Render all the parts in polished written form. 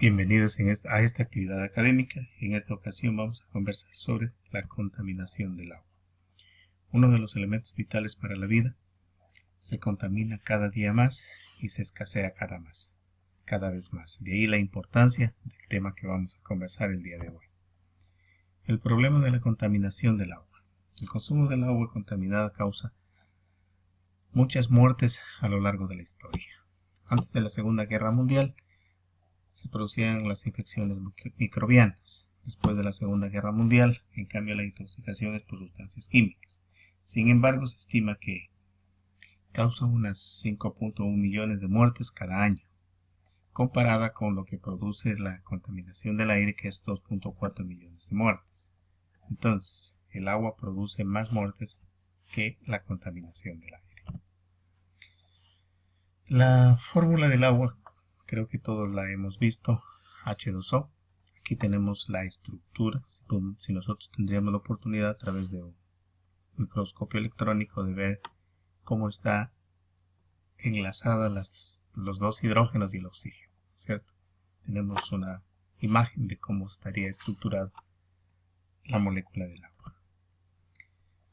Bienvenidos a esta actividad académica. En esta ocasión vamos a conversar sobre la contaminación del agua. Uno de los elementos vitales para la vida se contamina cada día más y se escasea cada vez más. De ahí la importancia del tema que vamos a conversar el día de hoy. El problema de la contaminación del agua. El consumo del agua contaminada causa muchas muertes a lo largo de la historia. Antes de la Segunda Guerra Mundial se producían las infecciones microbianas. Después de la Segunda Guerra Mundial, en cambio, la intoxicación es por sustancias químicas. Sin embargo, se estima que causa unas 5.1 millones de muertes cada año, comparada con lo que produce la contaminación del aire, que es 2.4 millones de muertes. Entonces, el agua produce más muertes que la contaminación del aire. La fórmula del agua, creo que todos la hemos visto, H2O. Aquí tenemos la estructura. Si nosotros tendríamos la oportunidad a través de un microscopio electrónico de ver cómo está enlazada los dos hidrógenos y el oxígeno, ¿cierto? Tenemos una imagen de cómo estaría estructurada la molécula del agua.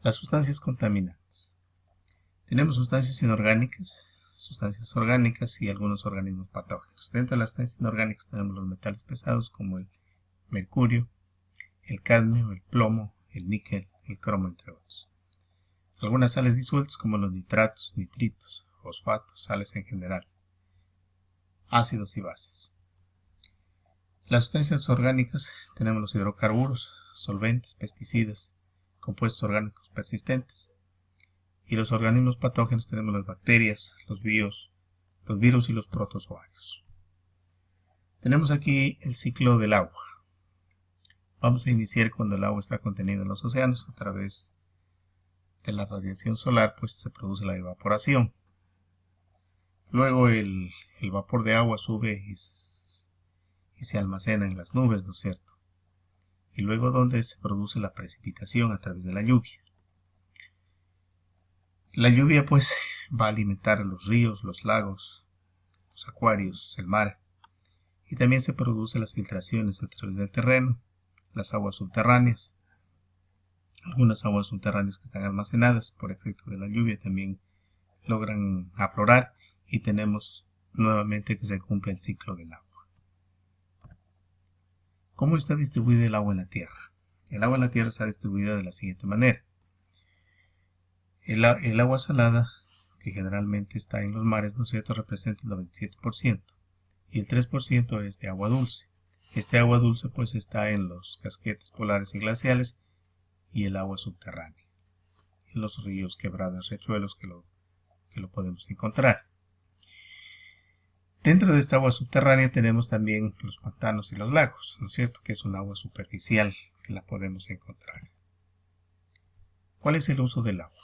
Las sustancias contaminantes. Tenemos sustancias inorgánicas, sustancias orgánicas y algunos organismos patógenos. Dentro de las sustancias inorgánicas tenemos los metales pesados como el mercurio, el cadmio, el plomo, el níquel, el cromo, entre otros. Algunas sales disueltas como los nitratos, nitritos, fosfatos, sales en general, ácidos y bases. Las sustancias orgánicas tenemos los hidrocarburos, solventes, pesticidas, compuestos orgánicos persistentes. Y los organismos patógenos tenemos las bacterias, los virus y los protozoarios. Tenemos aquí el ciclo del agua. Vamos a iniciar cuando el agua está contenida en los océanos. A través de la radiación solar pues se produce la evaporación. Luego el vapor de agua sube y se almacena en las nubes, ¿no es cierto? Y luego donde se produce la precipitación a través de la lluvia. La lluvia pues va a alimentar los ríos, los lagos, los acuarios, el mar. Y también se producen las filtraciones a través del terreno, las aguas subterráneas. Algunas aguas subterráneas que están almacenadas por efecto de la lluvia también logran aflorar y tenemos nuevamente que se cumple el ciclo del agua. ¿Cómo está distribuida el agua en la Tierra? El agua en la Tierra está distribuida de la siguiente manera. El agua salada, que generalmente está en los mares, ¿no es cierto?, representa el 97%. Y el 3% es de agua dulce. Este agua dulce pues está en los casquetes polares y glaciales y el agua subterránea. En los ríos, quebradas, riachuelos que lo podemos encontrar. Dentro de esta agua subterránea tenemos también los pantanos y los lagos, ¿no es cierto?, que es un agua superficial que la podemos encontrar. ¿Cuál es el uso del agua?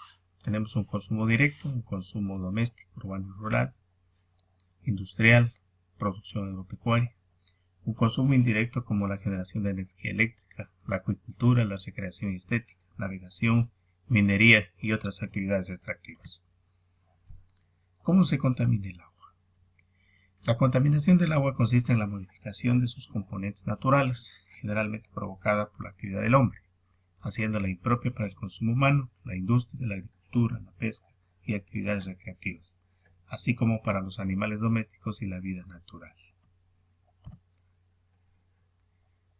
Tenemos un consumo directo, un consumo doméstico, urbano y rural, industrial, producción agropecuaria, un consumo indirecto como la generación de energía eléctrica, la acuicultura, la recreación y estética, navegación, minería y otras actividades extractivas. ¿Cómo se contamina el agua? La contaminación del agua consiste en la modificación de sus componentes naturales, generalmente provocada por la actividad del hombre, haciéndola impropia para el consumo humano, la industria, la agricultura, la pesca y actividades recreativas, así como para los animales domésticos y la vida natural.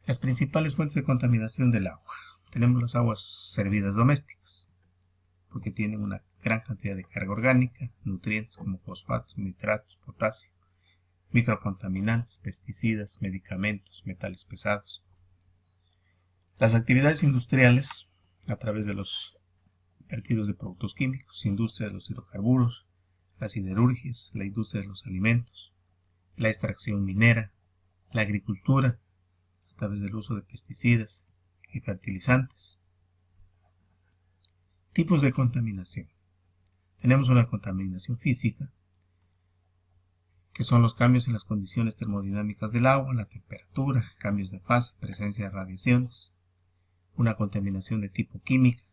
Las principales fuentes de contaminación del agua. Tenemos las aguas servidas domésticas, porque tienen una gran cantidad de carga orgánica, nutrientes como fosfatos, nitratos, potasio, microcontaminantes, pesticidas, medicamentos, metales pesados. Las actividades industriales, a través de los vertidos de productos químicos, industria de los hidrocarburos, las siderurgias, la industria de los alimentos, la extracción minera, la agricultura, a través del uso de pesticidas y fertilizantes. Tipos de contaminación. Tenemos una contaminación física, que son los cambios en las condiciones termodinámicas del agua, la temperatura, cambios de fase, presencia de radiaciones. Una contaminación de tipo química,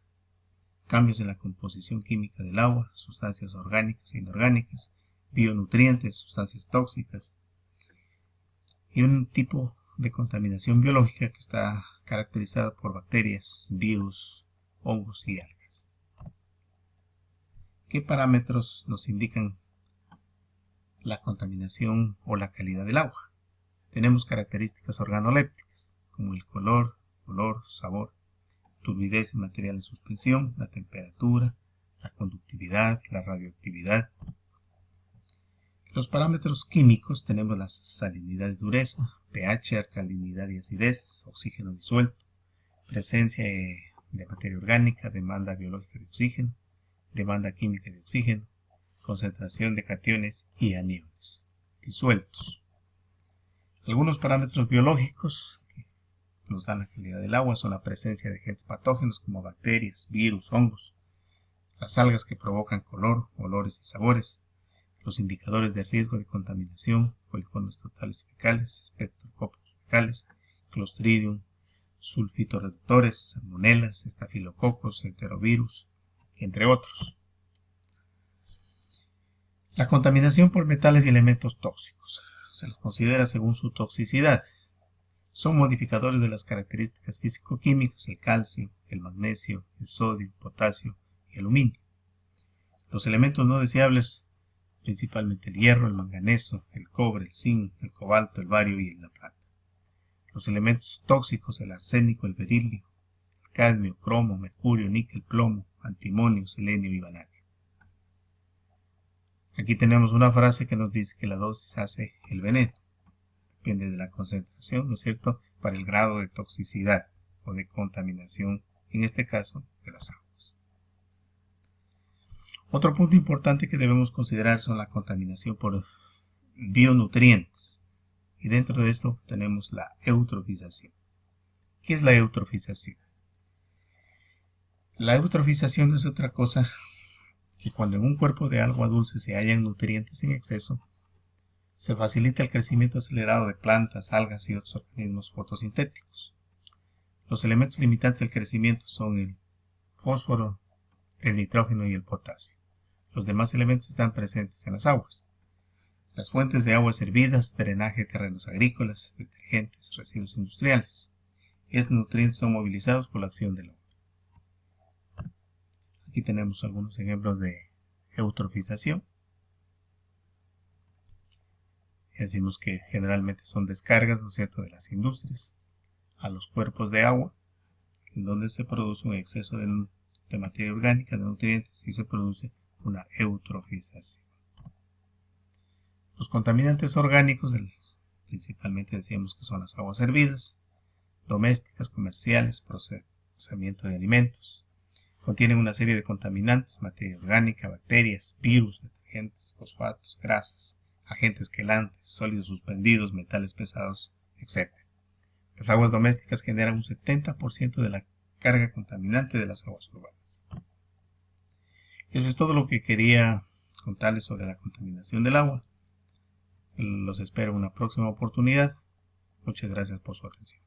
cambios en la composición química del agua, sustancias orgánicas e inorgánicas, bionutrientes, sustancias tóxicas, y un tipo de contaminación biológica que está caracterizada por bacterias, virus, hongos y algas. ¿Qué parámetros nos indican la contaminación o la calidad del agua? Tenemos características organolépticas, como el color, olor, sabor, turbidez y material en suspensión, la temperatura, la conductividad, la radioactividad. Los parámetros químicos tenemos la salinidad y dureza, pH, alcalinidad y acidez, oxígeno disuelto, presencia de materia orgánica, demanda biológica de oxígeno, demanda química de oxígeno, concentración de cationes y aniones disueltos. Algunos parámetros biológicos que nos dan la calidad del agua son la presencia de agentes patógenos como bacterias, virus, hongos, las algas que provocan color, olores y sabores, los indicadores de riesgo de contaminación, coliformes totales y fecales, espectroscopios fecales, Clostridium, sulfitoreductores, salmonelas, estafilococos, enterovirus, entre otros. La contaminación por metales y elementos tóxicos se los considera según su toxicidad. Son modificadores de las características físico-químicas, el calcio, el magnesio, el sodio, el potasio y el aluminio. Los elementos no deseables, principalmente el hierro, el manganeso, el cobre, el zinc, el cobalto, el bario y la plata. Los elementos tóxicos, el arsénico, el berilio, el cadmio, cromo, mercurio, níquel, plomo, antimonio, selenio y vanadio. Aquí tenemos una frase que nos dice que la dosis hace el veneno. Depende de la concentración, ¿no es cierto?, para el grado de toxicidad o de contaminación, en este caso, de las aguas. Otro punto importante que debemos considerar son la contaminación por bionutrientes. Y dentro de esto tenemos la eutrofización. ¿Qué es la eutrofización? La eutrofización no es otra cosa que cuando en un cuerpo de agua dulce se hallan nutrientes en exceso, se facilita el crecimiento acelerado de plantas, algas y otros organismos fotosintéticos. Los elementos limitantes del crecimiento son el fósforo, el nitrógeno y el potasio. Los demás elementos están presentes en las aguas. Las fuentes de aguas hervidas, drenaje de terrenos agrícolas, detergentes, residuos industriales. Estos nutrientes son movilizados por la acción del hombre. Aquí tenemos algunos ejemplos de eutrofización. Decimos que generalmente son descargas, ¿no es cierto?, de las industrias a los cuerpos de agua, en donde se produce un exceso de materia orgánica, de nutrientes, y se produce una eutrofización. Los contaminantes orgánicos, principalmente decíamos que son las aguas hervidas, domésticas, comerciales, procesamiento de alimentos. Contienen una serie de contaminantes, materia orgánica, bacterias, virus, detergentes, fosfatos, grasas, agentes quelantes, sólidos suspendidos, metales pesados, etc. Las aguas domésticas generan un 70% de la carga contaminante de las aguas urbanas. Eso es todo lo que quería contarles sobre la contaminación del agua. Los espero en una próxima oportunidad. Muchas gracias por su atención.